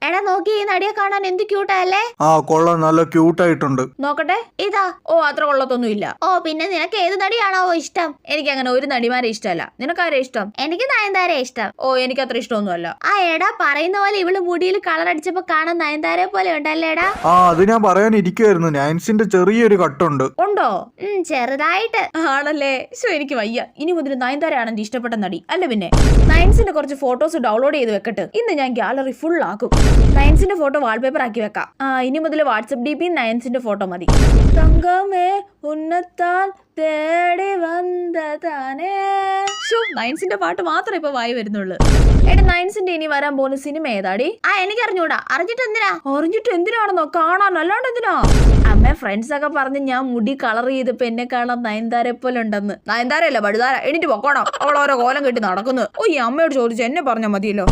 എടാ നോക്കി ഈ നടിയെ കാണാൻ എന്ത് ക്യൂട്ടല്ലേ? ആ കൊള്ളാം, നല്ല ക്യൂട്ടായിട്ടുണ്ട്. നോക്കട്ടെ. ഇതാ. ഓ അത്ര കൊള്ളത്തൊന്നും ഇല്ല. ഓ പിന്നെ നിനക്ക് ഏത് നടിയാണാവോ ഇഷ്ടം? എനിക്ക് അങ്ങനെ ഒരു നടിമാരെ ഇഷ്ടമല്ല. നിനക്കാരെ ഇഷ്ടം? എനിക്ക് നയൻതാരെ ഇഷ്ടം. ഓ എനിക്ക് അത്ര ഇഷ്ടമൊന്നുമല്ല. ആ എടാ പറയുന്ന പോലെ ഇവള് മുടിയിൽ കളർ അടിച്ചപ്പോ കാണാൻ നയൻതാരെ പോലെ ഉണ്ടല്ലേടാ? ആ അത് ഞാൻ പറയാനിരിക്കുവായിരുന്നു. നയൻസിന്റെ ചെറിയൊരു കട്ടുണ്ട്. ഉണ്ടോ? ചെറുതായിട്ട്. ആണല്ലേ? എനിക്ക് വയ്യ. ഇനി മുതൽ നയൻതാരയാണ് എന്റെ ഇഷ്ടപ്പെട്ട നടി. അല്ല പിന്നെ നയൻസിന്റെ കുറച്ച് ഫോട്ടോസ് ഡൗൺലോഡ് ചെയ്ത് വെക്കട്ടെ. ഇന്ന് ഞാൻ ഗാലറി ഫുൾ ആക്കും. നയൻസിന്റെ ഫോട്ടോ വാൾപേപ്പർ ആക്കി വെക്കാം. ഇനി മുതൽ വാട്സപ്പ് DP നയൻസിന്റെ ഫോട്ടോ മതി. തങ്കമേ ഉന്നത്താൽ തേടി വന്നതാനേ. നയൻസിന്റെ പാട്ട് മാത്രമേ ഇപ്പൊ വായി വരുന്നുള്ളൂ. എടി നയൻസിന്റെ ഇനി വരാൻ പോകുന്ന സിനിമ ഏതാടി? എനിക്ക് അറിഞ്ഞൂടാ. അറിഞ്ഞിട്ട് എന്തിനാണെന്നോ? കാണാൻ അല്ലാണ്ട് എന്തിനാ? അമ്മ ഫ്രണ്ട്സ് ഒക്കെ പറഞ്ഞ് ഞാൻ മുടി കളർ ചെയ്തപ്പോ എന്നെ കാണാൻ നയൻതാരെ പോലെ ഉണ്ടെന്ന്. നയൻതാരല്ല പടുതാര. എണീറ്റ് പൊക്കോണം. അവൾ ഓരോ കോലം കെട്ടി നടക്കുന്നു. ഓ ഈ അമ്മയോട് ചോദിച്ചു എന്നെ പറഞ്ഞാൽ മതിയല്ലോ.